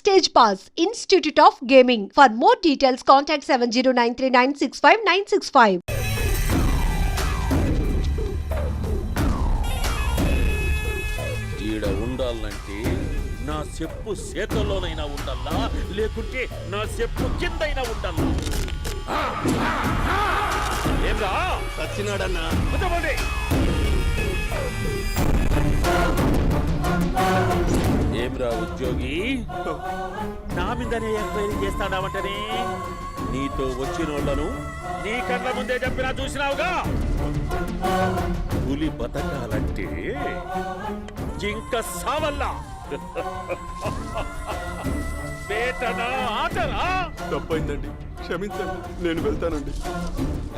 Stage Pass, Institute of Gaming. For more details, contact 7093965965965. ఈడ ఉండాలంటే నా చెప్పు చేతల్లోనైనా ఉండాలా, లేకుంటే నా చెప్పు కిందైనా ఉండాలా. ఏమ్రా సచ్చినాడన్నా ఏమ్రా ఉద్యోగి, నా మీదనే ఎంక్వైరీ చేస్తాడావంటనే? నీతో వచ్చినోళ్లను నీ కళ్ళ ముందే చెప్పినా చూసినావుగా. పులి బతకాలంటే జింక సావల్లా. బేటనా ఆటనా? తప్పైందండి, క్షమించండి, నేను వెళ్తానండి.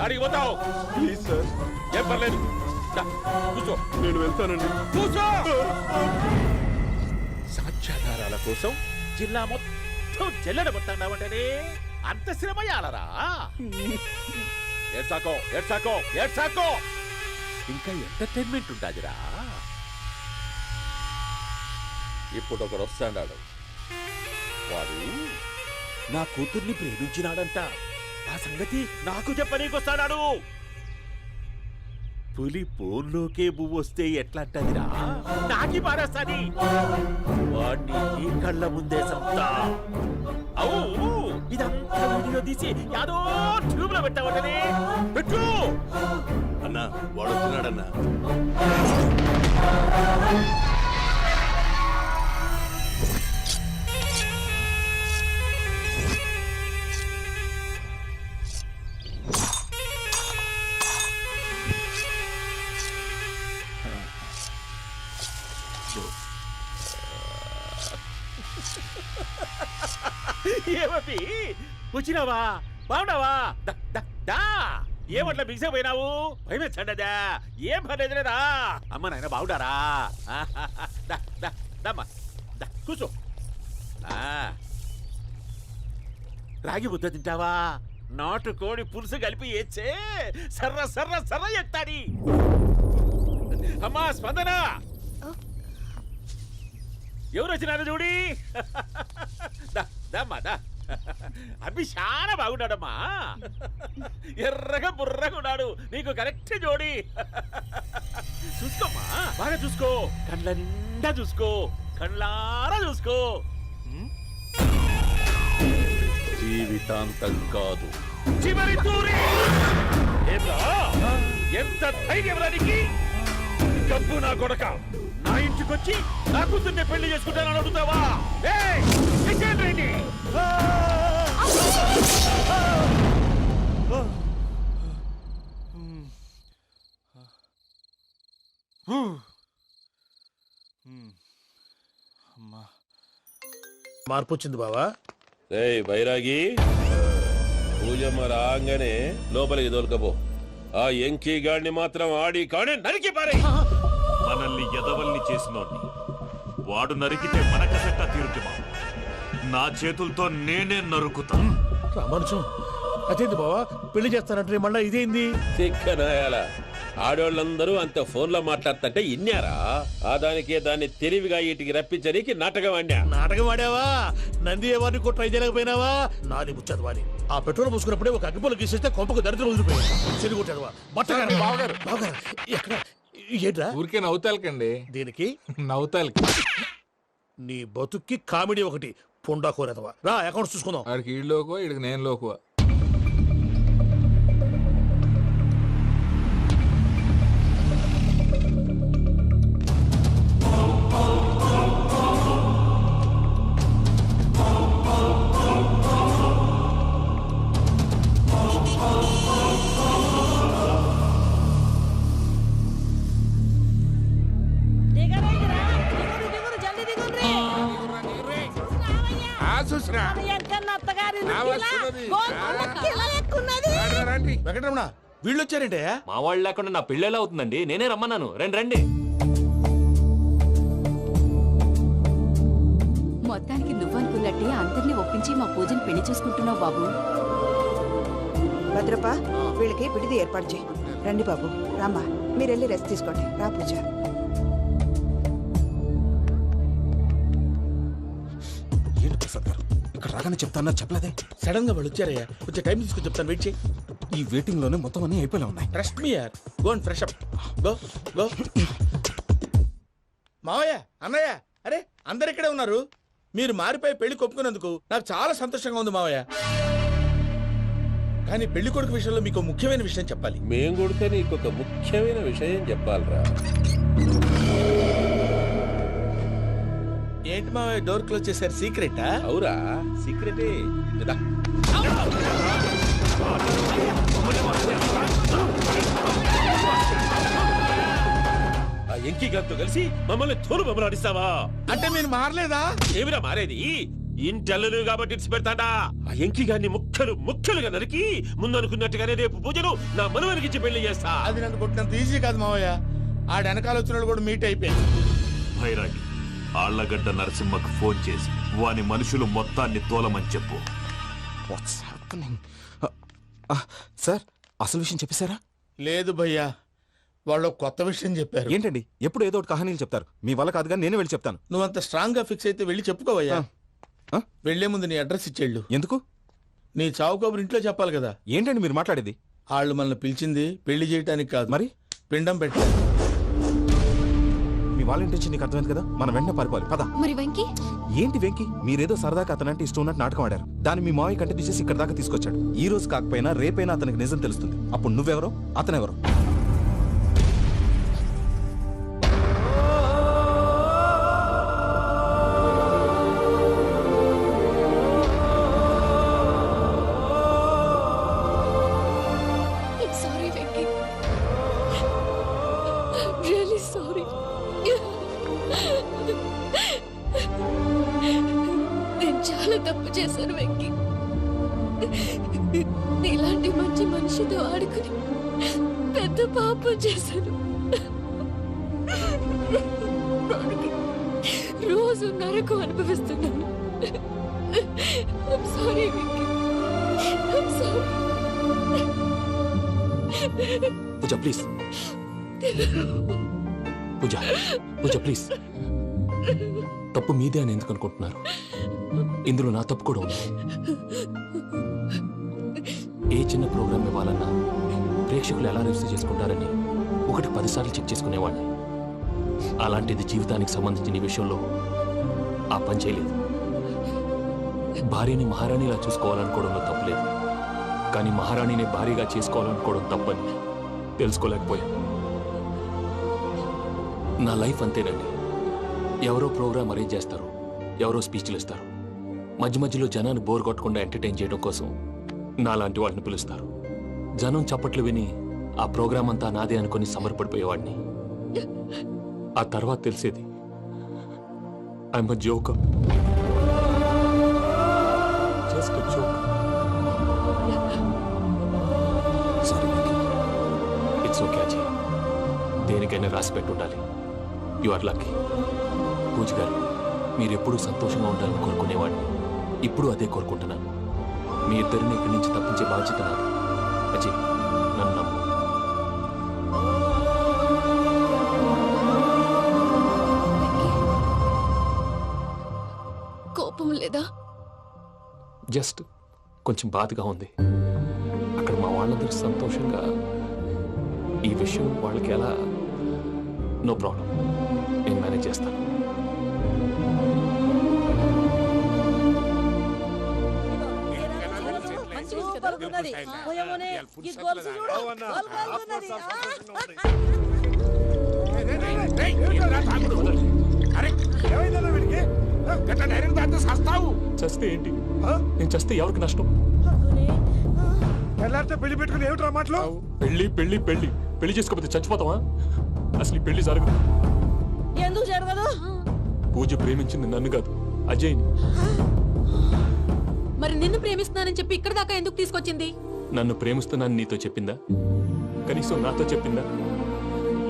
అడిగి పోతావు? Please sir. ఏం పర్లేదు, కూర్చో. నేను వెళ్తానండి. కూర్చో. సాక్ష్యాధారాల కోసం జిల్లా మొత్తం చెల్లడబట్టావంటనే అంత శ్రమయాలరా? ఏడ్సాకో ఏడ్సాకో ఏడ్సాకో, ఇంకా ఎంటర్టైన్మెంట్ ఉంటాదిరా. ఇప్పుడు ఒకడు వస్తాడాడు, వాడు నా కూతుర్ని ప్రేమించినాడంట. ఆ సంగతి నాకు చెప్పనీకొస్తాడాడు. పులి పోన్లోకే పువ్వు వస్తే ఎట్లాంటదిరా? నాకి పారేస్తాది. వాడిని నీ కళ్ళ ముందే సంతా. అవు ఇదంతా వీడియో తీసి యాదో ట్యూబ్ లో పెట్టావటనే. పెట్టు అన్నా, వాడు వచ్చినాడన్నా. ఏమీ వచ్చినావా? బాగున్నావా? ఏమట్లా బిగిసే పోయినావు? భయమేచ్చండదా? ఏం పర్లేదులేదా? అమ్మ నాయన బాగుండారా? కూర్చో. రాగి ముద్ద తింటావా? నాటు కోడి పులుసు కలిపి ఏచ్చే సర్ర సర్ర సర్ర ఎత్తాడి. అమ్మా స్పందన, ఎవరు వచ్చినారు చూడి. అబ్బి చాలా బాగున్నాడమ్మా. ఎర్రగా బుర్రగా ఉన్నాడు, నీకు కరెక్ట్ జోడి. చూసుకోమ్మా, బాగా చూసుకో, కళ్ళ నిండా చూసుకో, కళ్ళారా చూసుకో. జీవితాంతం కాదు, చివరి తూరి. ఎంత ధైర్యం రానికి? డబ్బు నా కొడక, నా ఇంటికొచ్చి నా కూతుర్ని పెళ్లి చేసుకుంటానని అడుగుతావా? మార్పు వచ్చింది బావా. వైరాగి, పూజమ్మ రాగానే లోపలికి దొరకపో. ఆ ఎంకీ గాడిని మాత్రం ఆడి కాడే నరికి పారే. మనల్ని ఎదవల్ని చేసినోడ్ని వాడు నరికితే మన కసెట్టా తీరుతుమా? నా చేతులతో నేనే నరుకుతా. రామానుజం, అదేంది బావా, పెళ్లి చేస్తానంటే మళ్ళా ఇదేంది? తిక్కనాయాల ఆడోళ్ళందరూ అంత ఫోన్లో మాట్లాడుతుంటే ఇన్నారా? ఆ దానికే దాన్ని తెలివిగా వీటికి రప్పించడానికి నాటకం ఆడా. నాటకం ఆడావా? నంది ఎవరిని కూడా ట్రై చేయలేకపోయినావా? నాది ముచ్చదు వాని. ఆ పెట్రోల్ పూసుకున్నప్పుడే ఒక అగ్గిపొలు గీసేస్తే కొంపకు దరిద్రం వదిలిపోయాడు. చెరుగుంటాడువా బట్టగారు. బావగారు ఎక్కడ? ఏంట్రా ఊరికే నవ్వుతాలకండి. దీనికి నవ్వుతాలకి నీ బతుక్కి కామెడీ ఒకటి. పుండా కోరేదవా, రా అకౌంట్స్ చూసుకుందాం. ఆడికి ఈ లోకువా, ఇడికి నేను లోకువా. వెంకటరమణ, వీళ్ళు వచ్చారంటే? మా వాళ్ళు లేకుండా నా పెళ్ళి ఎలా అవుతుందండి? నేనే రమ్మన్నాను. రండి రండి. మొత్తానికి నువ్వనుకున్నట్టే అందరినీ ఒప్పించి మా పూజను పెళ్లి చేసుకుంటున్నావు బాబు. భద్రప్ప, వీళ్ళకి విడిది ఏర్పాటు చేయి. రండి బాబు, రామ్మా, మీరెళ్ళి రెస్ట్ తీసుకోండి. రా పూజ. ఏంటి ప్రసాద్ గారు ఇక్కడ రాగానే చెప్తాను చెప్పలేదే. సడన్ గా వాళ్ళు వచ్చారయ్యా, కొంచెం టైం తీసుకుని చెప్తాను, వెయిట్ చేయి. ఈ వెయిటింగ్ లోనే మొత్తం అన్ని అయిపోయినా ఉన్నాయి. ట్రస్ట్ మీ యార్, go and fresh up. Go go. మావయ్య, అన్నయ్య, అరే అందరు ఇక్కడే ఉన్నారు. మీరు మారిపోయి పెళ్లి కొప్పుకున్నందుకు నాకు చాలా సంతోషంగా ఉంది మావయ్య. కానీ పెళ్లి కొడుకు విషయంలో మీకు ముఖ్యమైన విషయం చెప్పాలి. మేం కొడితే నీకు ఒక ముఖ్యమైన విషయం చెప్పాలరా. ఏంటి మావయ్య డోర్ క్లోజ్ చేశారు? సీక్రెటా? అవురా, సీక్రెటే. కదా ఆ ఎంకి గారితో కలిసి మమ్మల్ని తోలు బొమ్మలాడిస్తావా? అంటే మీరు మారలేదా? ఏమిరా మారేది? ఇంటల్లు కాబట్టి ఇడిచి పెడతాడా? ఆ ఎంకి గారిని ముక్కలుగా నరికి ముందనుకున్నట్టుగానే రేపు పూజలు నా మనవనికిచ్చి పెళ్లి చేస్తా. అది నన్ను కొట్టినంత ఈజీ కాదు మావయ్య. ఆ వెనకాల వచ్చిన వాళ్ళు కూడా మీట్ అయిపోయింది. భైరాగి, ఆళ్లగడ్డ నరసింహకు ఫోన్ చేసి వాని మనుషులు మొత్తాన్ని తోలమని చెప్పు. What's happening? సార్ అసలు విషయం చెప్పేశారా? లేదు భయ్యా, వాళ్ళు కొత్త విషయం చెప్పారు. ఏంటండి ఎప్పుడు ఏదో ఒకటి కహానీలు చెప్తారు. మీ వల్ల కాదుగా నేనే వెళ్ళి చెప్తాను. నువ్వంత స్ట్రాంగ్ గా ఫిక్స్ అయితే వెళ్ళి చెప్పుకోవయ్యా. వెళ్లే ముందు నీ అడ్రస్ ఇచ్చేళ్ళు. ఎందుకు? నీ చావు కబురు ఇంట్లో చెప్పాలి కదా. ఏంటండి మీరు మాట్లాడేది? వాళ్ళు మనల్ని పిలిచింది పెళ్లి చేయటానికి కాదు, మరి పిండం పెట్టాలి. మీ వాళ్ళ ఇంటి నీకు అర్థమైంది కదా, మనం వెంటనే పారిపోవాలి. పద. మరి వెంకీ? ఏంటి వెంకి? మీరేదో సరదాగా అతనంటే ఇష్టం ఉన్నట్టు నాటకం ఆడారు. దాన్ని మీ మావయ్య కంటే తీసేసి ఇక్కడ దాకా తీసుకొచ్చాడు. ఈ రోజు కాకపోయినా రేపైనా అతనికి నిజం తెలుస్తుంది. అప్పుడు నువ్వెవరో అతనెవరో. Sorry Venky, really sorry. నేను చాలా తప్పు చేశాను వెంకీ. నీలాంటి మంచి మనిషితో ఆడుకుని పెద్ద పాపం చేశాను. రోజు నరకం అనుభవిస్తున్నాను. Sorry Venky, sorry. Pooja please, Pooja please. తప్పు మీదే అని ఎందుకు అనుకుంటున్నారు? ఇందులో నా తప్పు కూడా ఉంది. ఏ చిన్న ప్రోగ్రామ్ ఇవ్వాలన్నా ప్రేక్షకులు ఎలా రిసీవ్ చేసుకుంటారని 1-10 సార్లు చెక్ చేసుకునేవాడిని. అలాంటిది జీవితానికి సంబంధించిన ఈ విషయంలో ఆ పని చేయలేదు. భార్యని మహారాణిలా చూసుకోవాలనుకోవడంలో తప్పులేదు, కానీ మహారాణిని భారీగా చేసుకోవాలనుకోవడం తప్పని తెలుసుకోలేకపోయాను. నా లైఫ్ అంతేనండి. ఎవరో ప్రోగ్రామ్ అరేంజ్ చేస్తారు, ఎవరో స్పీచ్లు ఇస్తారు. మధ్యలో జనాన్ని బోర్ కొట్టకుండా ఎంటర్టైన్ చేయడం కోసం నాలాంటి వాళ్ళని పిలుస్తారు. జనం చప్పట్లు విని ఆ ప్రోగ్రామ్ అంతా నాదే అనుకుని సమర్పడిపోయేవాడిని. ఆ తర్వాత తెలిసేది I'm a joker, just a joker. It's okay Ajay, దేనికైనా రాసి పెట్టి ఉండాలి. You are lucky. పూజ గారు, మీరు ఎప్పుడూ సంతోషంగా ఉండాలని కోరుకునేవాడిని. ఇప్పుడు అదే కోరుకుంటున్నాను. మీ ఇద్దరిని ఇక్కడి నుంచి తప్పించే బాధ్యత నాది. అజయ్, నన్ను నమ్ము. కోపం లేదా? జస్ట్ కొంచెం బాధగా ఉంది. అక్కడ మా వాళ్ళందరూ సంతోషంగా ఈ విషయం వాళ్ళకి ఎలా. నో ప్రాబ్లం, నేను మేనేజ్ చేస్తాను. చస్తే ఏంటి? నేను చస్తే ఎవరికి నష్టం? పెళ్లి పెట్టుకుని ఏమిట్రా మాటలు? పెళ్లి పెళ్లి పెళ్లి పెళ్లి చేసుకోకపోతే చచ్చిపోతావా? అసలు ఈ పెళ్లి జరగదు. ఎందుకు జరగదు? పూజ ప్రేమించింది నన్ను కాదు, అజయ్ని. మరి నిన్ను ప్రేమిస్తున్నానని చెప్పి ఇక్కడ దాకా ఎందుకు తీసుకొచ్చింది? నన్ను ప్రేమిస్తున్నాను నీతో చెప్పిందా? కనీసం నాతో చెప్పిందా?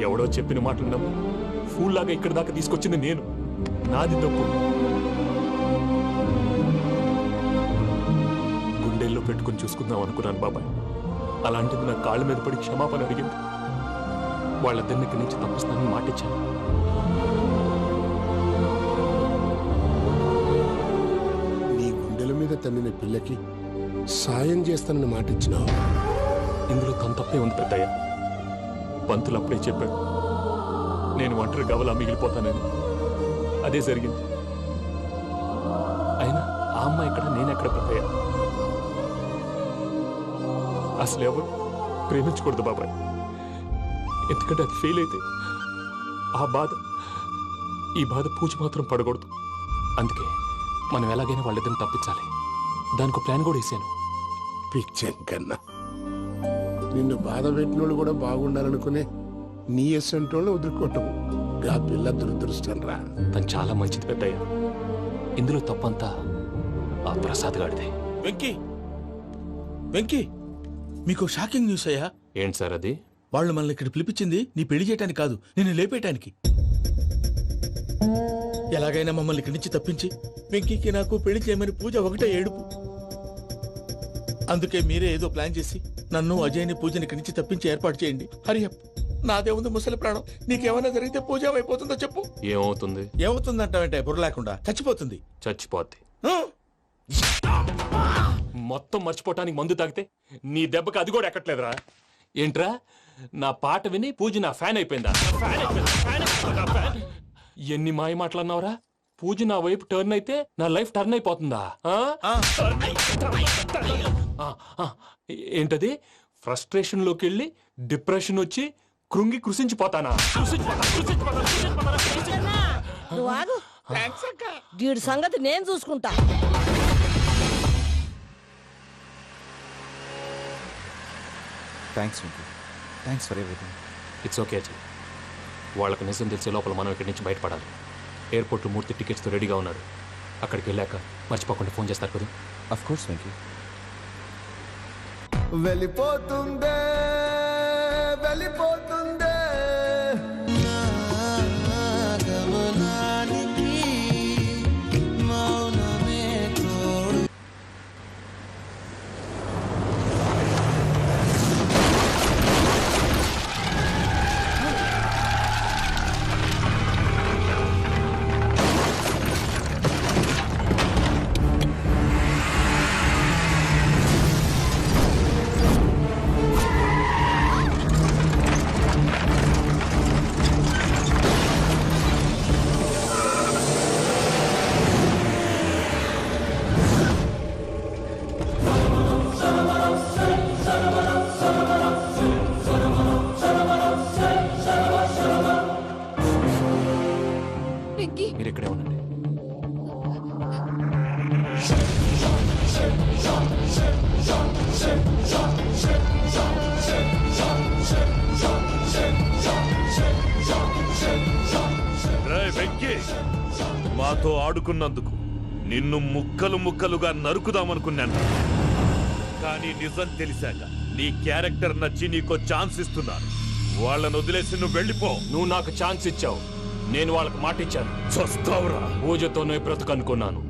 ఎవడో చెప్పిన మాటలు నమ్మి ఫూల్ లాగా ఇక్కడ దాకా తీసుకొచ్చింది నేను. నాది తప్పు. గుండెల్లో పెట్టుకుని చూసుకుందాం అనుకున్నాను బాబాయ్. అలాంటిది నా కాళ్ళ మీద పడి క్షమాపణ అడిగింది. వాళ్ళిద్దరిని ఇక్కడి నుంచి తప్పిస్తానని మాటిచ్చాను. మీద తన్నిన పిల్లకి సాయం చేస్తానని మాట ఇచ్చినావు. ఇందులో తన తప్పే ఉంది పెద్దయ్య. పంతులు అప్పుడే చెప్పాడు నేను ఒంటరి గవలా మిగిలిపోతానని. అదే జరిగింది. అయినా ఆ అమ్మాయి ఎక్కడ, నేనెక్కడ పెద్దయ్య? అసలు ఎవరు ప్రేమించకూడదు బాబాయ్. ఎందుకంటే అది ఫెయిల్ అయితే ఈ బాధ పూజ మాత్రం పడకూడదు. అందుకే మనం ఎలాగైనా వాళ్ళిద్దరిని తప్పించాలి. దానికి ప్లాన్ కూడా వేసాను. పిచ్చం కన్నా నిన్ను బాధ పెట్టినోళ్ళు కూడా బాగుండాలనుకునే నీ ఎస్సంటోళ్ళు వదులుకోవటం ఆ పిల్ల దురదృష్టం రా. తను చాలా మంచిది పెద్దయ్య. ఇందులో తప్పంతా ఆ ప్రసాద్ గాడిదే. వెంకీ వెంకీ, మీకు షాకింగ్ న్యూస్ అయ్యా. ఏంటి సార్ అది? వాళ్ళు మనల్ని ఇక్కడ పిలిపించింది నీ పెళ్లి చేయటానికి కాదు, నిన్ను లేపేయటానికి. ఎలాగైనా మమ్మల్ని ఇక్కడి నుంచి తప్పించి వెంకీకి నాకు పెళ్లి చేయమని పూజ ఒకటే ఏడుపు. అందుకే మీరే ఏదో ప్లాన్ చేసి నన్ను అజయ్ని పూజని ఇక్కడి నుంచి తప్పించి ఏర్పాటు చేయండి. హరియప్, నాదే ఉంది ముసలి ప్రాణం. నీకేమైనా జరిగితే పూజ అయిపోతుందో చెప్పు. ఏమవుతుంది? ఏమవుతుందంటావంటే బుర్ర లేకుండా చచ్చిపోతుంది. చచ్చిపోద్ది. మొత్తం మర్చిపోవటానికి మందు తాగితే నీ దెబ్బకి అది కూడా ఎక్కట్లేదురా. ఏంట్రా, నా పాట విని పూజ నా ఫ్యాన్ అయిపోయిందా? ఎన్ని మాయ మాటలన్నావురా? పూజ నా వైపు టర్న్ అయితే నా లైఫ్ టర్న్ అయిపోతుందా? ఏంటది? ఫ్రస్ట్రేషన్ లోకి వెళ్ళి డిప్రెషన్ వచ్చి కృంగి కృషించిపోతానా? వీడి సంగతి నేను చూసుకుంటా. Thanks Venky. Thanks for everything. It's okay Ajay. వాళ్ళకి నిజం తెలిసే లోపల మనం ఇక్కడి నుంచి బయటపడాలి. ఎయిర్పోర్ట్లో 3 టికెట్స్తో రెడీగా ఉన్నాడు. అక్కడికి వెళ్ళాక మర్చిపోకుండా ఫోన్ చేస్తారు కదా. Of course Venky. వెళ్ళిపోతుందే వెళ్ళిపోతుందే మీరు ఇక్కడే ఉండండి. రేయ్ వెంకీ, మాతో ఆడుకున్నందుకు నిన్ను ముక్కలు ముక్కలుగా నరుకుదామనుకున్నాను. కానీ నిజం తెలిసాక నీ క్యారెక్టర్ నచ్చి నీకో ఛాన్స్ ఇస్తున్నాను. వాళ్ళను వదిలేసి నువ్వు వెళ్ళిపో. నువ్వు నాకు ఛాన్స్ ఇచ్చావు, నేను వాళ్ళకి మాట ఇచ్చాను. చస్తావురా. పూజతోనే బ్రతుకనుకున్నాను.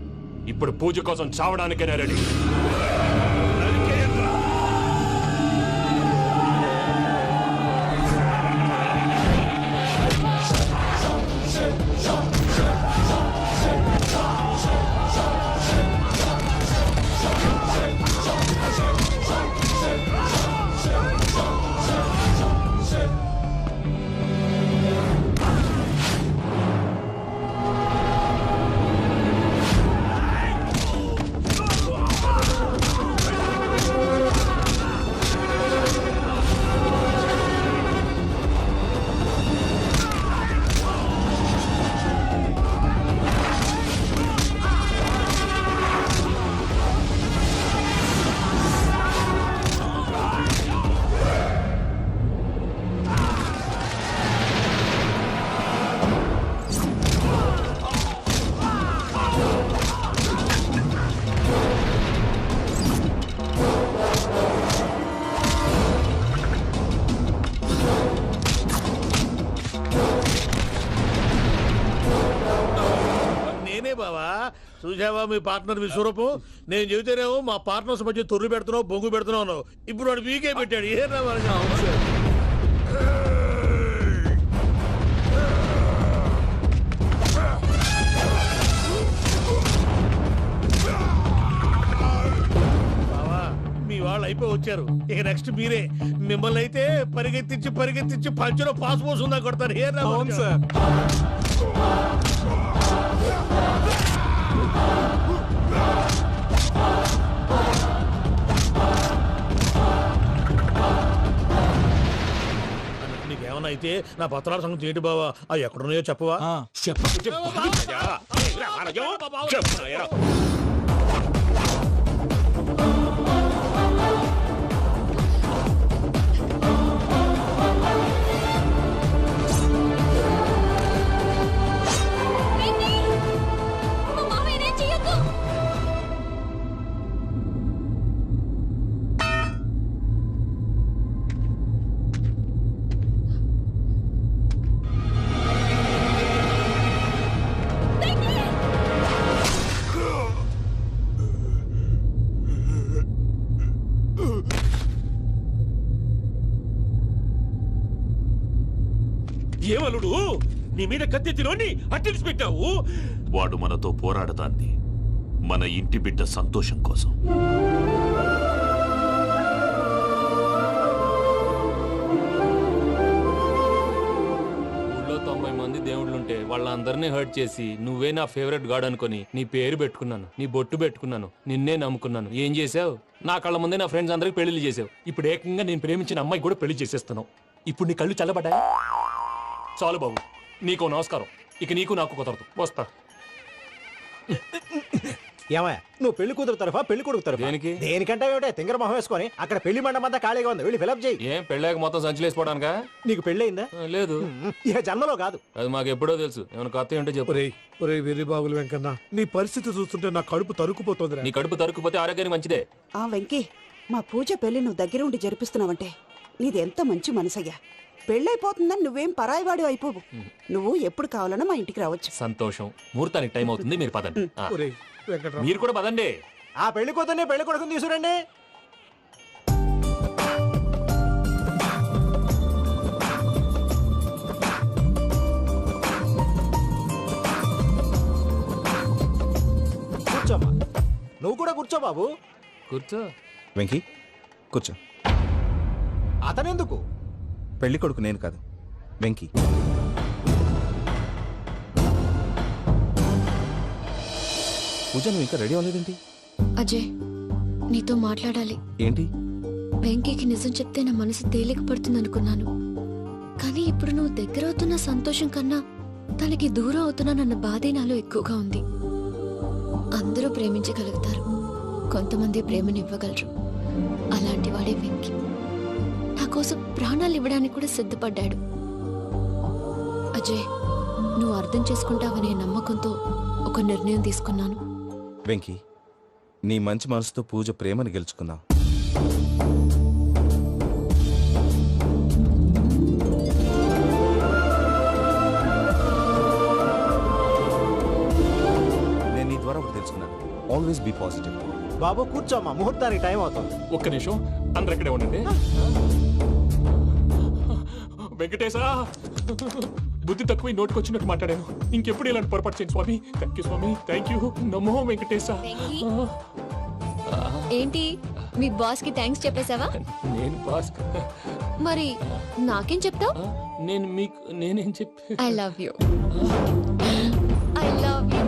ఇప్పుడు పూజ కోసం చావడానికైనా రెడీ. చూసావా మీ పార్ట్నర్ విశ్వరూపం? నేను చెబితేనేమో మా పార్ట్నర్స్ మధ్య తొర్రు పెడుతున్నావు, బొంగు పెడుతున్నావు. ఇప్పుడు వాడు వీకే పెట్టాడు. ఏనా వాళ్ళు అయిపోయి వచ్చారు. ఇక నెక్స్ట్ మీరే. మిమ్మల్ని అయితే పరిగెత్తించి పరిగెత్తించి పంచులో పాస్ పోసుందా కొడతారు. ఏ అవును సార్. నీకేమన్నా అయితే నా పత్రాల సంగతి ఏంటి బావా? అవి ఎక్కడున్నాయో చెప్పవా? ఏమలుడు నీ మీద కత్తెత్తిలోని అట్టించి పెట్టావు. వాడు మనతో పోరాడతాంది మన ఇంటి బిడ్డ సంతోషం కోసం. ఊళ్ళో 90 మంది దేవుళ్ళుంటే వాళ్ళందరినీ హర్ట్ చేసి నువ్వే నా ఫేవరెట్ గాడ్ అనుకొని నీ పేరు పెట్టుకున్నాను, నీ బొట్టు పెట్టుకున్నాను, నిన్నే నమ్ముకున్నాను. ఏం చేసావు? నా కళ్ళ ముందే నా ఫ్రెండ్స్ అందరికి పెళ్లి చేసావు. ఇప్పుడు ఏకంగా నేను ప్రేమించిన అమ్మాయి కూడా పెళ్లి చేసేస్తున్నావు. ఇప్పుడు నీ కళ్ళు చల్లబడ్డాయి. చాలు బాబు, నీకో నమస్కారం. ఇక నీకు నాకు కుదరదు. వస్తా. ఏమయ్య, నువ్వు పెళ్లి కూతురు తరఫా పెళ్లి కొడుకు తరఫా? దేనికి? దేనికంటే ఏమిటే తింగర మొహం వేసుకొని అక్కడ పెళ్లి మండపం అంతా ఖాళీగా ఉంది, వెళ్ళి ఫిలప్ చేయి. ఏం పెళ్ళాక మొత్తం సంచలేసిపోవడానికా? నీకు పెళ్ళయిందా? లేదు. ఇక జన్మలో కాదు. అది మాకు ఎప్పుడో తెలుసు. ఏమైనా కొత్త ఉంటే చెప్పు. ఒరే వెర్రి బాబులు వెంకన్న, నీ పరిస్థితి చూస్తుంటే నా కడుపు తరుక్కుపోతుంది. నీ కడుపు తరుక్కుపోతే ఆరోగ్యానికి మంచిదే. ఆ వెంకీ, మా పూజ పెళ్లి నువ్వు దగ్గర ఉండి జరిపిస్తున్నావంటే నీది ఎంత మంచి మనసయ్యా. పెళ్ళైపోతుందని నువ్వేం పరాయివాడు అయిపోవు. నువ్వు ఎప్పుడు కావాలన్నా మా ఇంటికి రావచ్చు. సంతోషం. ముహూర్తానికి టైం అవుతుంది, మీరు పదండి. ఆ, ఒరేయ్ వెంకట్రావు, మీరు కూడా పదండి. ఆ పెళ్లి కూతుర్ని పెళ్లి కొడుకుని తీసుకురండి. కూర్చోమ్మా. నువ్వు కూడా కూర్చో బాబు. కూర్చో. వెంకీ కూర్చో. అతనెందుకు? పెళ్లి కొడుకు నేను కాదు, వెంకీ. పూజ, నువ్వు ఇంకా రెడీ అవ్వలేదేంటి? అజయ్, నీతో మాట్లాడాలి. ఏంటి? వెంకీకి నిజం చెప్తే నా మనసు తేలిక పడుతుంది అనుకున్నాను. కానీ ఇప్పుడు నువ్వు దగ్గర అవుతున్న సంతోషం కన్నా తనకి దూరం అవుతున్నానన్న బాధే నాలో ఎక్కువగా ఉంది. అందరూ ప్రేమించగలుగుతారు, కొంతమంది ప్రేమనివ్వగలరు. అలాంటి వాడే వెంకీ. నా కోసం ప్రాణాలు ఇవ్వడానికి కూడా సిద్ధపడ్డాడు. అజయ్, నువ్వు అర్థం చేసుకుంటావనే నమ్మకంతో ఒక నిర్ణయం తీసుకున్నాను. వెంకీ, నీ మంచి మనసుతో పూజ ప్రేమను గెలుచుకున్నావు. నేను నీ ద్వారా ఒకటి తెలుసుకున్నాను. Always be positive. బాబు కూర్చోమ్మా, ముహూర్తానికి టైం అవుతుంది. ఒక్క నిమిషం, అందరు ఎక్కడే ఉండండి. వెంకటేశా, బుద్ధి తక్కువ నోటుకొచ్చినట్టు మాట్లాడాను. ఇంకెప్పుడు ఇలాంటి పొరపాటు చేయండి స్వామి. థ్యాంక్ యూ స్వామి, థ్యాంక్ యూ. నమో వెంకటేశా. ఏంటి, మీ బాస్ కి థ్యాంక్స్ చెప్పేశావా? నేను బాస్. మరి నాకేం చెప్తావు? నేను మీకు నేనేం చెప్పి. I love you. I love you.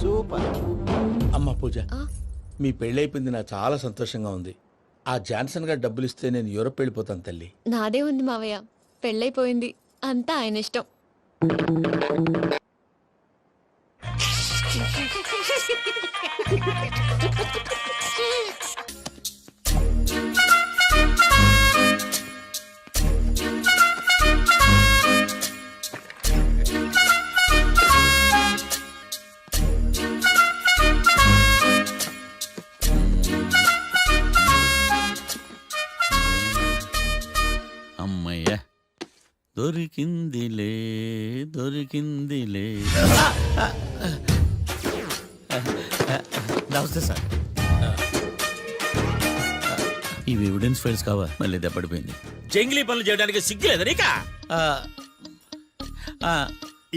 Super. అమ్మ పూజ, మీ పెళ్ళైపోయింది నాకు చాలా సంతోషంగా ఉంది. ఆ జాన్సన్ గారు డబ్బులు ఇస్తే నేను యూరప్ వెళ్ళిపోతాను తల్లి. నాదే ఉంది మావయ్య, పెళ్ళైపోయింది, అంతా ఆయన ఇష్టం. అమ్మయ్య, దొరికిందిలే దొరికిందిలే. నమస్తే నమస్తే సార్. ఇవి ఎవిడెన్స్ ఫైల్స్ కావా? మళ్ళీ దెబ్బడిపోయింది. జంగిలీ పనులు చేయడానికి సిగ్గులేదు నీకా?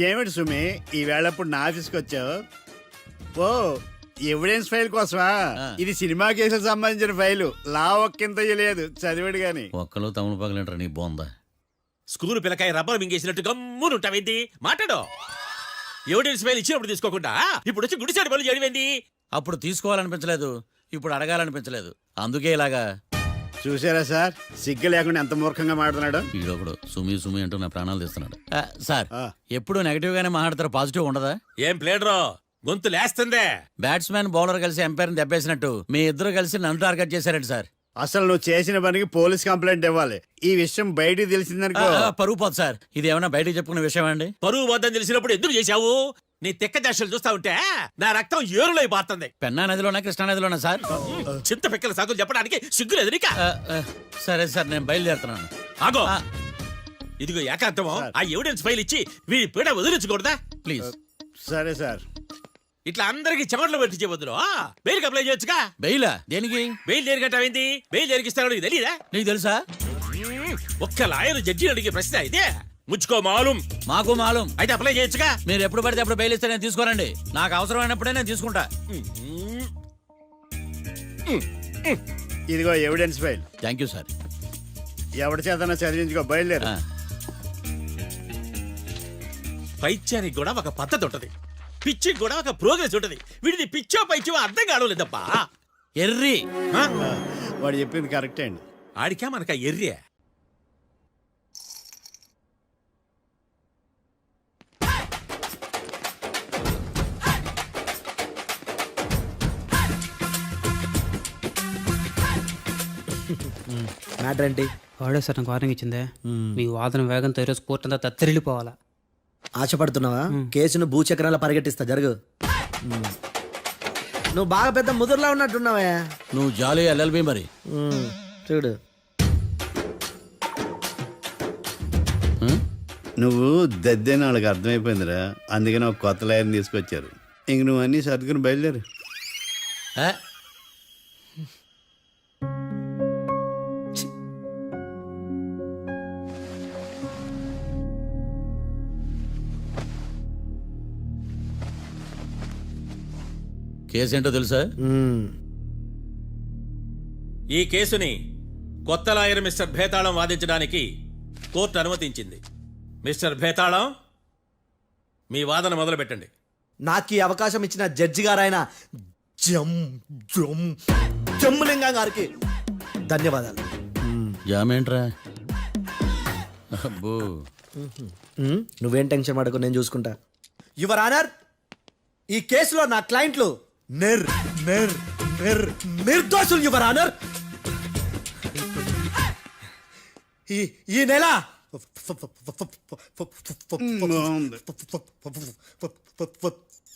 ఏమిటి సుమి ఈ వేళప్పుడు నా ఆఫీస్కి వచ్చావు? ఓ ఎవిడెన్స్ ఫైల్ కోసమా? ఇది సినిమా కేసులకు సంబంధించిన ఫైలు. లా ఒక్కింత లేదు, చదివాడు గాని. ఒక్కలో తమను పగలంటారా నీ బోందా? School పిల్లకాయ rubber మింగేసినట్టు గమ్మునుంటావేంది? మాట్లాడు. ఎవిడెన్స్ ఫైల్ ఇచ్చినప్పుడు తీసుకోకుండా ఇప్పుడు వచ్చి గుడిసాడు పనులు చేయడమేంది? అప్పుడు తీసుకోవాలనిపించలేదు, ఇప్పుడు అడగాలనిపించలేదు, అందుకే ఇలాగా. చూసారా సార్, సిగ్గు లేకుండా ఎంత మూర్ఖంగా మాట్లాడుతున్నాడు. ఈడొకడు సుమి సుమి అంటూ నా ప్రాణాలు తీస్తున్నాడు. సార్, ఎప్పుడు నెగటివ్ గానే మాట్లాడతారు, పాజిటివ్ ఉండదా? ఏం ప్లేడరో గొంతు లేస్తుందే. బ్యాట్స్మెన్ బౌలర్ కలిసి ఎంపైర్ దెబ్బేసినట్టు మీ ఇద్దరు కలిసి నన్ను టార్గెట్ చేశారండి సార్. అసలు నువ్వు చేసిన పనికి పోలీస్ కంప్లైంట్ ఇవ్వాలి. ఈ విషయం బయటికి తెలిసిందనుకో పరువు పోదు సార్. ఇది ఏమైనా బయటికి చెప్పుకునే విషయం అండి? పరువు వద్దని తెలిసినప్పుడు ఎందుకు చేశావు? నీ తెక్క దశలు చూస్తా ఉంటే నా రక్తం ఏరులై పారుతుంది. పెన్నా నదిలోనా కృష్ణా నదిలోనా సార్? చింత పిక్కల సాకులు చెప్పడానికి సిగ్గులేదు నీకా? సరే సార్, నేను బయలుదేరుతున్నాను. ఆగో, ఇదిగో ఏకాంతమో ఆ ఎవిడెన్స్ ఫైల్ ఇచ్చి వీడి పీడ వదిలించకూడదా? ప్లీజ్. సరే సార్. ఇట్లా అందరికి చెమటలు పెట్టి చేయవద్దు. బెయిల్ అప్లై చేయొచ్చుగా. బెయిలా? దేనికి? బెయిల్ దేనికంటావేంది? బెయిల్ దేనికిస్తాడో నీకు తెలీదా? నీకు తెలుసా? ఒక్క లాయర్ జడ్జి అడిగే ప్రశ్న ఇదే. ముచ్చుకో మాలూం. మాకు మాలూం. అయితే అప్లై చేయొచ్చుగా. మీరు ఎప్పుడు పడితే అప్పుడు బెయిల్ ఇస్తే నేను తీసుకోనండి. నాకు అవసరమైనప్పుడే నేను తీసుకుంటా. ఇదిగో evidence file. Thank you sir. ఎవరి చేతనా చదివించుకో, బయలుదేరు. పైత్యానికి కూడా ఒక పద్ధతి ఉంటది, పిచ్చికి కూడా ఒక ప్రోగ్రెస్ ఉంటది. వీడిది పిచ్చో పైచో అర్థం కావలేదప్పా. ఎర్రి. వాడు చెప్పింది కరెక్టే అండి. ఆడికా మనక ఎర్రి. మ్యాటర్ ఏంటి? వాడే సార్ నాకు వార్నింగ్ ఇచ్చిందే. మీ వాదన వేగంతో ఈరోజు కోర్టు అంతా తత్తరిల్లిపోవాలా. ఆశపడుతున్నావా? కేసును భూచక్రాల పరిగెట్టిస్తా, జరుగు. నువ్వు బాగా పెద్ద ముదురులా ఉన్నట్టున్నావా? నువ్వు జాలి ఎల్ఎల్బి మరి. చూడు, నువ్వు దద్దేని వాళ్ళకి అర్థమైపోయిందిరా, అందుకని ఒక కొత్త లాయర్ని తీసుకొచ్చారు. ఇంక నువ్వు అన్నీ సర్దుకుని బయలుదేరు. కేసు ఏంటో తెలుసా? ఈ కేసుని కొత్త లాయర్ మిస్టర్ భేతాళం వాదించడానికి కోర్టు అనుమతించింది. మిస్టర్ భేతాళం, మీ వాదన మొదలు పెట్టండి. నాకు ఈ అవకాశం ఇచ్చిన జడ్జి గారైన జమ్ములింగం గారికి ధన్యవాదాలు. జామేంట్రా? అబ్బో, నువ్వేం టెన్షన్ పడకు, నేను చూసుకుంటా. యువర్ ఆనర్, ఈ కేసులో నా క్లయింట్లు నిర్దోషులు యువర్ ఆనర్. ఈ నెల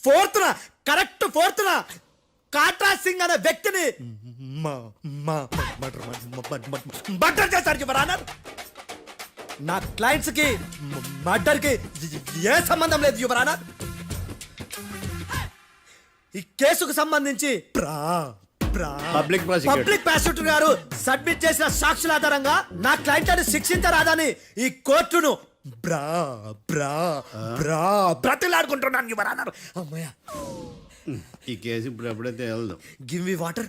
4th correct 4th Katra Singh అనే వ్యక్తిని మర్డర్ చేశారు యువర్ ఆనర్. నా క్లయింట్స్ కి మర్డర్ కి ఏ సంబంధం లేదు యువర్ ఆనర్. ఈ కేసుకు సంబంధించి పబ్లిక్ ప్రాసిక్యూటర్ గారు సబ్మిట్ చేసిన సాక్షుల ఆధారంగా నా క్లయింట్ని శిక్షించరాదని ఈ కోర్టును బ్రతిలాడుకుంటున్నాను యువర్ ఆనర్. అమ్మయ్య, ఈ కేసు ఇప్పుడు ఎప్పుడైతే వెళ్దాం. Give me water.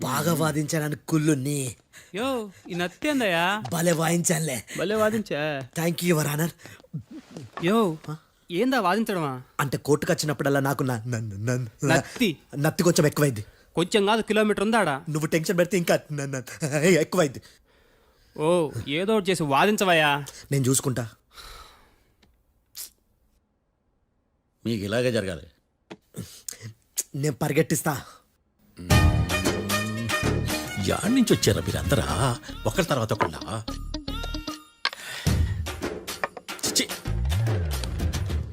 బాగా వాదించానని కుళ్ళుని. యో, ఈ నత్తేందయ్యా? భలే వాయించానులే. భలే వాదించా. Thank you your honour. యో, ఏందా వాదించడమా? అంటే కోర్టుకు వచ్చినప్పుడల్లా నాకు నత్తి కొంచెం ఎక్కువైంది. కొంచెం కాదు, కిలోమీటర్ ఉందాడా. నువ్వు టెన్షన్ పెడితే ఇంకా ఎక్కువైంది. ఓ, ఏదో ఒకటి చేసి వాదించవయ్యా. నేను చూసుకుంటా. మీకు ఇలాగే జరగాలి. నేను పరిగెట్టిస్తా. యాడ్ నుంచి వచ్చారా మీరందరా ఒకరి తర్వాత ఒకళ్ళ?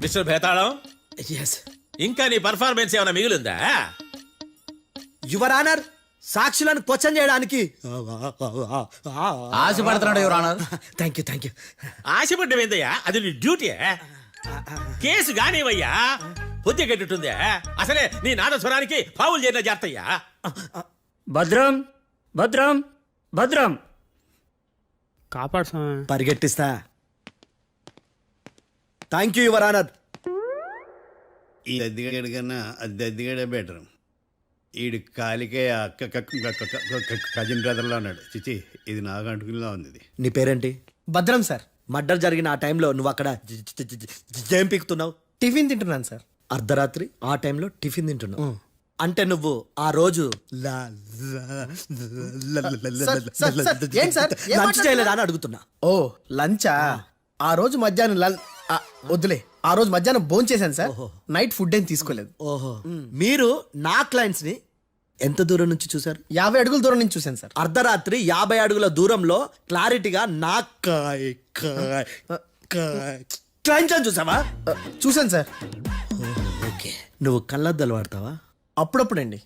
మిస్టర్ భేతాళం, ఇంకా నీ పర్ఫార్మెన్స్ ఏమైనా మిగిలిందా? యువర్ ఆనర్, సాక్షులను క్వశ్చన్ చేయడానికి ఆశపడుతున్నాడు యువర్ ఆనర్. Thank you. ఆశపడ్డం ఏందయ్యా? అది నీ డ్యూటీ. కేసు కానివయ్యా. బుద్ధి గట్టుందే అసలే నీ నాదస్వరానికి పావులు చేరిన జాతయ్యా. భద్రం భద్రం భద్రం కాపాడు స్వామి. పరిగెట్టిస్తా. Thank you your honour. ఈ దద్దిగడి కన్నా అది దద్దిగడే బెటర్. ఈడు కాలికే కజిన్ బ్రదర్లో ఉన్నాడు. చిచి ఇది నాకు అంటుకునిలా ఉంది. ఇది నీ పేరేంటి? భద్రం సార్. మర్డర్ జరిగిన ఆ టైంలో నువ్వు అక్కడ ఏం పీకుతున్నావు? టిఫిన్ తింటున్నాను సార్. అర్ధరాత్రి ఆ టైంలో టిఫిన్ తింటున్నావు అంటే నువ్వు ఆ రోజు లంచ్ చేయలేదా అని అడుగుతున్నా. ఓ లంచా? ఆ రోజు మధ్యాహ్నం వద్దులే, ఆ రోజు మధ్యాహ్నం భోజనం చేశాను సార్. నైట్ ఫుడ్ ఏం తీసుకోలేదు. ఓహో, మీరు నా క్లయింట్స్ ని ఎంత దూరం నుంచి చూసారు? 50 అడుగుల దూరం నుంచి చూశాను సార్. అర్ధరాత్రి 50 అడుగుల దూరంలో క్లారిటీగా నా క్లయింట్స్ చూసావా? చూశాను సార్. ఓకే, నువ్వు కళ్ళద్దాలు వాడతావా? అప్పుడప్పుడండి.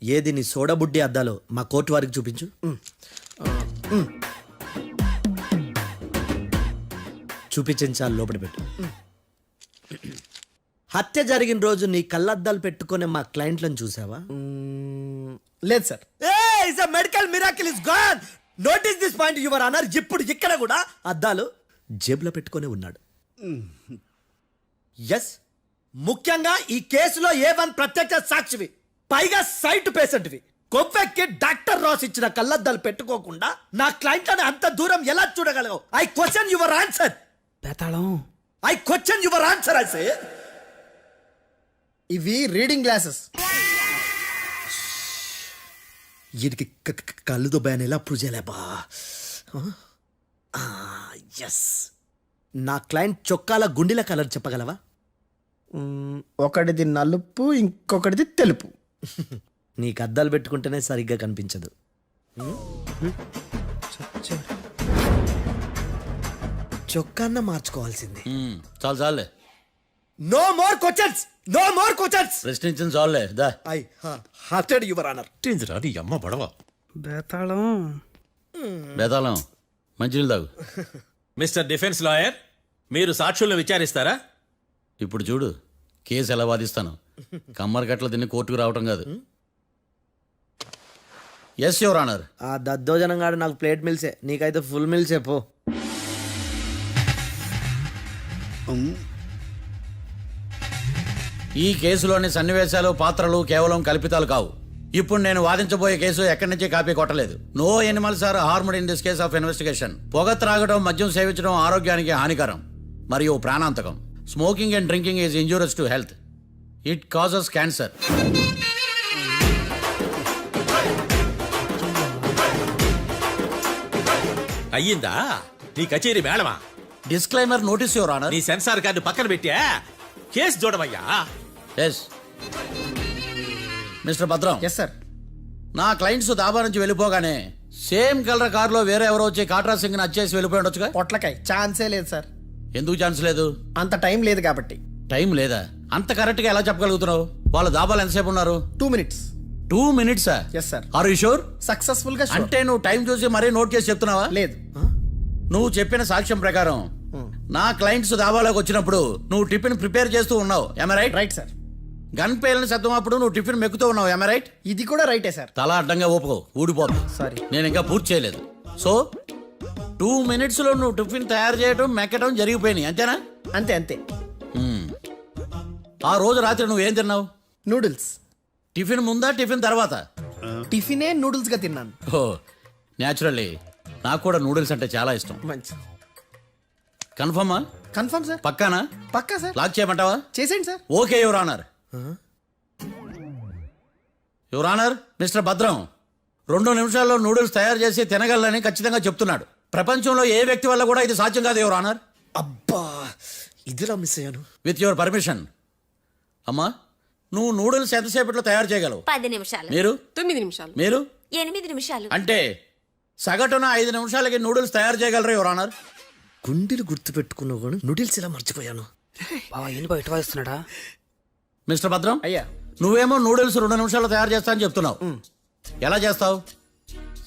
ఏది నీ సోడబుడ్డి అద్దాలు మా కోర్టు వారికి చూపించు. చూపించండి చాలు, లోపల పెట్టు. హత్య జరిగిన రోజు నీ కళ్ళద్దాలు పెట్టుకునే మా క్లయింట్లను చూసావా? లేదు sir. Medical miracle is gone. Notice this point your honour. ఇప్పుడు ఇక్కడ కూడా అద్దాలు జేబులో పెట్టుకునే ఉన్నాడు. ఎస్, ముఖ్యంగా ఈ కేసులో A1 ప్రత్యక్ష సాక్షివి, పైగా సైట్ పేషెంట్వి. కొవ్వెక్కి డాక్టర్ రాస్ ఇచ్చిన కళ్ళద్దాలు పెట్టుకోకుండా నా క్లయింట్లను అంత దూరం ఎలా చూడగలవు? I question your answer. బేతాళం, I question your answer. I say ఇవి రీడింగ్ గ్లాసెస్. వీడికి కళ్ళు దుబ్బాయని ఎలా ప్రూవ్ చేయలేబా? ఎస్, నా క్లయింట్ చొక్కాల గుండెల కలర్ చెప్పగలవా? ఒకటిది నలుపు, ఇంకొకటిది తెలుపు. నీకు అద్దాలు పెట్టుకుంటేనే సరిగ్గా కనిపించదు. చొక్కాన్న మార్చుకోవాల్సింది. చాలు చాలే, no more questions, no more questions. ప్రశ్నించిన చాలులే. దా ఐ హార్టెడ్ యువర్ ఆనర్. నీ అమ్మ బడవ. బేతాళం, బేతాళం మంచినీళ్ళు తాగు. మిస్టర్ డిఫెన్స్ లాయర్, మీరు సాక్షులను విచారిస్తారా? ఇప్పుడు చూడు కేసు ఎలా వాదిస్తాను. కమ్మరి కట్ల తిని కోర్టుకు రావటం కాదు. Yes your honour. ఆ దద్దోజనంగాడు నాకు ప్లేట్ మిల్సే, నీకైతే ఫుల్ మిల్సే పో. ఈ కేసులోని సన్నివేశాలు, పాత్రలు కేవలం కల్పితాలు కావు. ఇప్పుడు నేను వాదించబోయే కేసు ఎక్కడి నుంచి కాపీ కొట్టలేదు. No animals are harmed in this case of investigation. పొగ త్రాగడం, మద్యం సేవించడం ఆరోగ్యానికి హానికరం మరియు ప్రాణాంతకం. Smoking and drinking is injurious to health. It causes cancer. అయ్యిందా నీ కచేరీ మేడమా? Disclaimer notice your honour. నీ సెన్సార్ కార్డు పక్కన పెట్టా కేసు చూడమయ్యా. Yes mister Bhadram. Yes sir. నా క్లయింట్స్ దాబా నుంచి వెళ్ళిపోగానే సేమ్ కలర్ కారులో వేరే ఎవరో వచ్చి కాట్రా సింగ్ ని వచ్చేసి వెళ్ళిపోయి ఉండొచ్చుగా? పొట్లకాయ ఛాన్సే లేదు సార్. ఎందుకు ఛాన్స్ లేదు? అంత టైం లేదు కాబట్టి. టైం లేదా? అంత కరెక్ట్ గా ఎలా చెప్పగలుగుతున్నావు? వాళ్ళ దాబాలు ఎంతసేపు ఉన్నారు? 2 minutes. 2 minutes? Yes sir. Are you sure? Successful గా. అంటే నువ్వు టైం చూసి మరీ నోట్ చేసి చెప్తున్నావా? లేదు. నువ్వు చెప్పిన సాక్ష్యం ప్రకారం నా క్లయింట్స్ దాబాలోకి వచ్చినప్పుడు నువ్వు టిఫిన్ ప్రిపేర్ చేస్తూ ఉన్నావు. Am I right? Right sir. Gun పేలిన శబ్దం అప్పుడు నువ్వు టిఫిన్ మెక్కుతూ ఉన్నావు. Am I right? ఇది కూడా రైటే సార్. తల అడ్డంగా ఊపుకో, ఊడిపోతుంది. సారీ, నేను ఇంకా పూర్తి చేయలేదు. సో 2 minutes లో నువ్వు టిఫిన్ తయారు చేయడం, మెక్కడం జరిగిపోయినాయి, అంతేనా? అంతే అంతే. ఆ రోజు రాత్రి నువ్వేం తిన్నావు? నూడిల్స్. టిఫిన్ ముందా, టిఫిన్ తర్వాత? టిఫినే నూడిల్స్ గా తిన్నాను. ఓ న్యాచురల్లీ నాకు కూడా నూడిల్స్ అంటే చాలా ఇష్టం. మంచి. కన్ఫర్మా? Confirm sir. పక్కానా? పక్కా సార్. లాక్ చేయమంటావా? చేసేయండి sir. Okay your honour. Your honour, mister Bhadram 2 నిమిషాల్లో నూడిల్స్ తయారు చేసి తినగలని ఖచ్చితంగా చెప్తున్నాడు. ప్రపంచంలో ఏ వ్యక్తి వల్ల కూడా ఇది సాధ్యం కాదు యువర్ ఆనర్. అబ్బా, ఇదిలా మిస్ అయ్యాను. With your permission. అమ్మా, నువ్వు నూడిల్స్ ఎంతసేపట్లో తయారు చేయగలవు? 10 నిమిషాలు. మీరు? 9 నిమిషాలు. మీరు? 8 నిమిషాలు. అంటే సగటున 5 నిమిషాలకి నూడిల్స్ తయారు చేయగలరు యువర్ ఆనర్. గుండెలు గుర్తు పెట్టుకున్నావు కానీ నూడిల్స్ ఇలా మర్చిపోయాను. బావా ఏంటి బయట వాయిస్తున్నాడా? మిస్టర్ భద్రం, అయ్యా, నువ్వేమో నూడిల్స్ 2 నిమిషాల్లో తయారు చేస్తా అని చెప్తున్నావు. ఎలా చేస్తావు?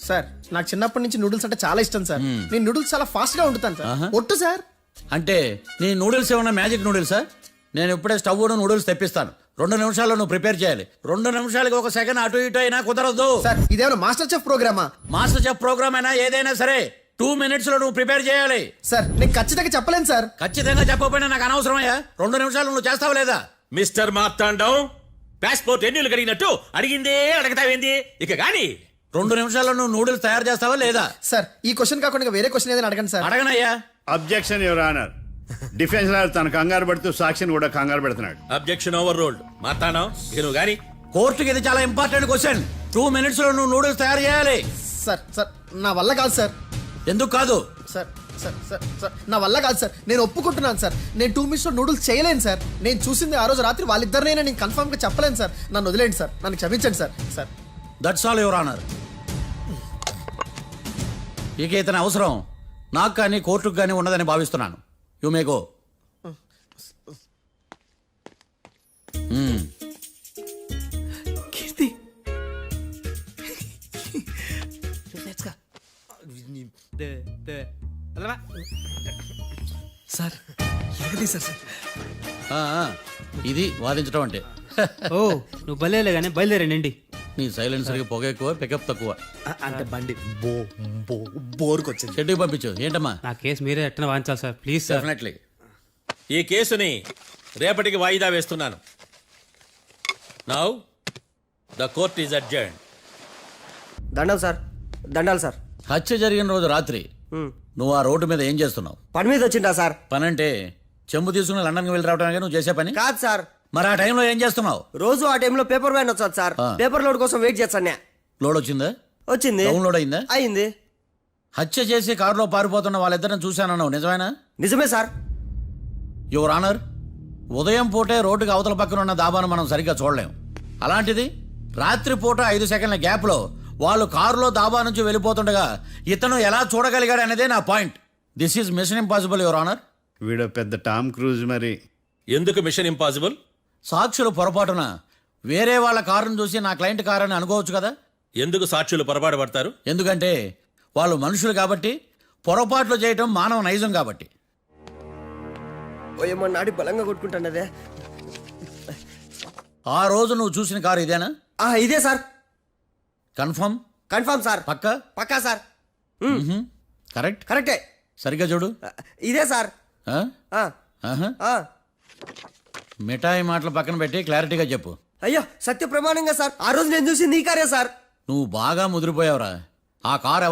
సార్ నాకు చిన్నప్పటి నుంచి నూడిల్స్ అంటే చాలా ఇష్టం సార్. నేను నూడిల్స్ చాలా ఫాస్ట్ గా వండుతాను సార్. ఒట్టు సార్. అంటే నీ నూడిల్స్ ఏమన్నా మ్యాజిక్ నూడిల్సా? నేను ఇప్పుడే స్టవ్ నూడిల్స్ తెప్పిస్తాను. 2 నిమిషాల్లో నువ్వు ప్రిపేర్ చేయాలి. 2 నిమిషాలకి 1 సెకండ్ అటు ఇటు అయినా కుదరదు. సార్ ఇదేమైనా మాస్టర్ చెఫ్ ప్రోగ్రామా? మాస్టర్ చెఫ్ ప్రోగ్రామ్ అయినా ఏదైనా సరే 2 minutes లో నువ్వు ప్రిపేర్ చేయాలి. సార్ నేను ఖచ్చితంగా చెప్పలేను సార్. ఖచ్చితంగా చెప్పకపోయినా నాకు అనవసరమయ్యా. 2 నిమిషాలు నువ్వు చేస్తావా లేదా? మిస్టర్ మార్తాండం, పాస్పోర్ట్ ఎన్నిళ్ళు కడిగినట్టు అడిగిందే అడగతావేంది? ఇక గాని 2 నిమిషాల్లో నువ్వు నూడిల్స్ తయారు చేస్తావా లేదా? సార్ ఈ క్వశ్చన్ కాకుండా వేరే క్వశ్చన్ ఏదైనా అడగండి సార్. అడగనయ్యా. Objection your honour. Defence lawyer తన కంగారు పడుతూ సాక్షిని కూడా కంగారు పెడుతున్నాడు. Objection over ruled. మార్తాండం, ఇక నువ్వు గాని కోర్టుకి ఇది చాలా ఇంపార్టెంట్ క్వశ్చన్. 2 minutes లో నువ్వు నూడిల్స్ తయారు చేయాలి. సార్ సార్ నా వల్ల కాదు సార్. ఎందుకు కాదు? సార్ సార్ సార్ సార్ నా వల్ల కాదు సార్. నేను ఒప్పుకుంటున్నాను సార్. నేను 2 minutes లో నూడిల్స్ చేయలేను సార్. నేను చూసింది ఆ రోజు రాత్రి వాళ్ళిద్దరినైనా నేను కన్ఫర్మ్ గా చెప్పలేను సార్. నన్ను వదిలేండి సార్. నన్ను క్షమించండి sir. Sir that's all your honour. ఇక ఇతని అవసరం నాకు కానీ కోర్టుకు కానీ ఉన్నదని భావిస్తున్నాను. You may go. Keerthi sir ఎరగదీశారు సార్. ఇది వాదించడం అంటే. ఓ నువ్వు బలేలే కానీ బయలుదేరండి. నీ సైలెన్సర్కి పొగ ఎక్కువ, పికప్ తక్కువ. అంటే బండి బోర్కి వచ్చింది. షెడ్యూల్ పంపించు. ఏంటమ్మా? నా కేసు మీరే ఎట్టన వాయించాలి సార్, ప్లీజ్ సార్. డెఫినెట్లీ. ఈ కేసుని రేపటికి వాయిదా వేస్తున్నాను. Now the court is adjourned. దండాలు సార్, దండాలు సార్. హత్య జరిగిన రోజు రాత్రి నువ్వు ఆ రోడ్డు మీద ఏం చేస్తున్నావు? పని మీద వచ్చిందా సార్? పని అంటే చెంబు తీసుకుని లండన్కి వెళ్ళి రావడానికి నువ్వు చేసే పని కాదు సార్. మరి ఆ టైంలో ఏం చేస్తున్నావు? రోజు ఆ టైంలో పేపర్ వ్యాన్ వచ్చాది సార్. పేపర్ లోడ్ కోసం వెయిట్ చేస్తాను. లోడ్ వచ్చిందా? వచ్చింది. డౌన్లోడ్ అయిందా? అయింది. హత్య చేసి కారులో పారిపోతున్న వాళ్ళిద్దరిని చూశానన్నావు, నిజమేనా? నిజమే సార్. యువర్ ఆనర్, ఉదయం పూటే రోడ్డుకి అవతల పక్కన ఉన్న దాబాను మనం సరిగ్గా చూడలేం. అలాంటిది రాత్రి పూట 5 సెకండ్ల గ్యాప్లో వాళ్ళు కారులో దాబా నుంచి వెళ్ళిపోతుండగా ఇతను ఎలా చూడగలిగాడు అనేదే నా point. This is mission impossible your honour. వీడో పెద్ద టామ్ క్రూజ్ మరి. ఎందుకు మిషన్ ఇంపాసిబుల్? సాక్షులు పొరపాటున వేరే వాళ్ళ కారును చూసి నా క్లయింట్ కారు అని అనుకోవచ్చు కదా. ఎందుకు సాక్షులు పొరపాటు పడతారు? ఎందుకంటే వాళ్ళు మనుషులు కాబట్టి, పొరపాట్లు చేయటం మానవ నైజం కాబట్టి. ఏమో నాడి బలంగా కొట్టుకుంటానదే. ఆ రోజు నువ్వు చూసిన కారు ఇదేనా? ఇదే సార్. కన్ఫర్మ్? Confirm sir. పక్కా? పక్కా సార్. కరెక్ట్? కరెక్టే. సరిగ్గా చూడు. ఇదే సార్. మిఠాయి మాటలు పక్కన పెట్టి క్లారిటీగా చెప్పు. అయ్యో సత్య ప్రమాణంగా సార్, ఆ రోజు నేను చూసి నీ కారే సార్. నువ్వు బాగా ముదిరిపోయావురా. ఆ కారు